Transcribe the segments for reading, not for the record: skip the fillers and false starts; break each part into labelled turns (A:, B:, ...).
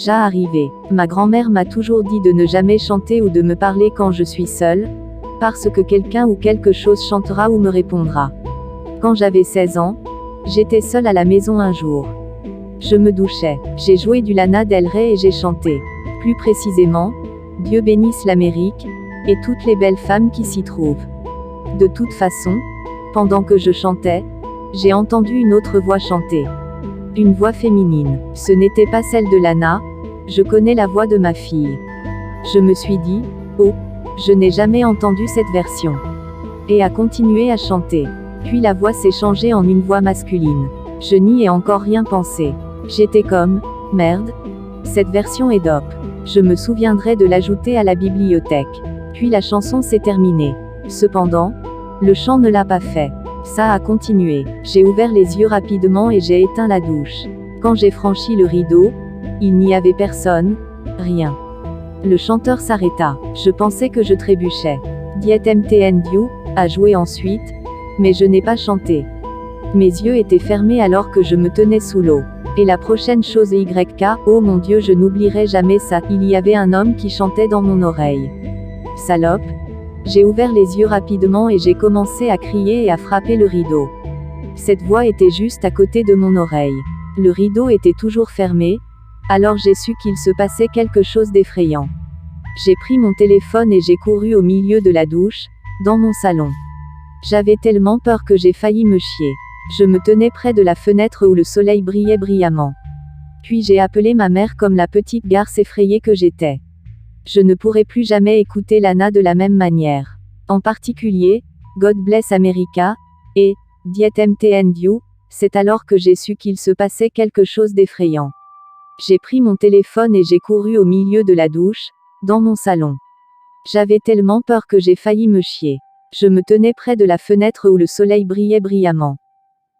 A: Arrivé. Ma grand-mère m'a toujours dit de ne jamais chanter ou de me parler quand je suis seule, parce que quelqu'un ou quelque chose chantera ou me répondra. Quand j'avais 16 ans, j'étais seule à la maison un jour. Je me douchais. J'ai joué du Lana Del Rey et j'ai chanté. Plus précisément, Dieu bénisse l'Amérique, et toutes les belles femmes qui s'y trouvent. De toute façon, pendant que je chantais, j'ai entendu une autre voix chanter. Une voix féminine. Ce n'était pas celle de Lana, je connais la voix de ma fille. Je me suis dit, oh, je n'ai jamais entendu cette version. Et a continué à chanter. Puis la voix s'est changée en une voix masculine. Je n'y ai encore rien pensé. J'étais comme, merde, cette version est dope. Je me souviendrai de l'ajouter à la bibliothèque. Puis la chanson s'est terminée. Cependant, le chant ne l'a pas fait. Ça a continué. J'ai ouvert les yeux rapidement et j'ai éteint la douche. Quand j'ai franchi le rideau, il n'y avait personne, rien. Le chanteur s'arrêta. Je pensais que je trébuchais. Diet MTN You a joué ensuite, mais je n'ai pas chanté. Mes yeux étaient fermés alors que je me tenais sous l'eau. Et la prochaine chose YK, oh mon Dieu, je n'oublierai jamais ça, il y avait un homme qui chantait dans mon oreille. Salope. J'ai ouvert les yeux rapidement et j'ai commencé à crier et à frapper le rideau. Cette voix était juste à côté de mon oreille. Le rideau était toujours fermé, alors j'ai su qu'il se passait quelque chose d'effrayant. J'ai pris mon téléphone et j'ai couru au milieu de la douche, dans mon salon. J'avais tellement peur que j'ai failli me chier. Je me tenais près de la fenêtre où le soleil brillait brillamment. Puis j'ai appelé ma mère comme la petite garce effrayée que j'étais. Je ne pourrai plus jamais écouter Lana de la même manière. En particulier, God Bless America, et Diet MTN You, c'est alors que j'ai su qu'il se passait quelque chose d'effrayant. J'ai pris mon téléphone et j'ai couru au milieu de la douche, dans mon salon. J'avais tellement peur que j'ai failli me chier. Je me tenais près de la fenêtre où le soleil brillait brillamment.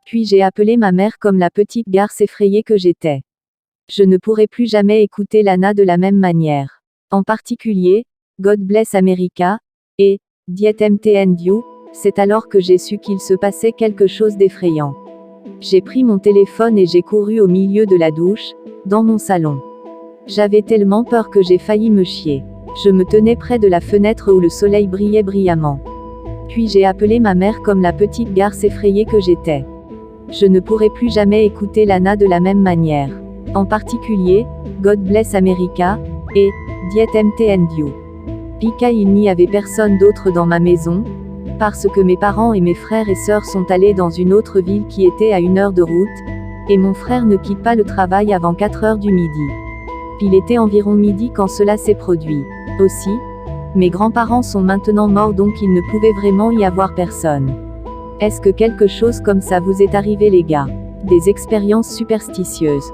A: Puis j'ai appelé ma mère comme la petite garce effrayée que j'étais. Je ne pourrai plus jamais écouter Lana de la même manière. En particulier, God Bless America, et Diet MTN You, c'est alors que j'ai su qu'il se passait quelque chose d'effrayant. J'ai pris mon téléphone et j'ai couru au milieu de la douche, dans mon salon. J'avais tellement peur que j'ai failli me chier. Je me tenais près de la fenêtre où le soleil brillait brillamment. Puis j'ai appelé ma mère comme la petite garce effrayée que j'étais. Je ne pourrai plus jamais écouter Lana de la même manière. En particulier, God Bless America, et Diet MTN You. Pika, il n'y avait personne d'autre dans ma maison, parce que mes parents et mes frères et sœurs sont allés dans une autre ville qui était à 1 heure de route, et mon frère ne quitte pas le travail avant 4 heures du midi. Il était environ midi quand cela s'est produit. Aussi, mes grands-parents sont maintenant morts donc il ne pouvait vraiment y avoir personne. Est-ce que quelque chose comme ça vous est arrivé les gars? Des expériences superstitieuses.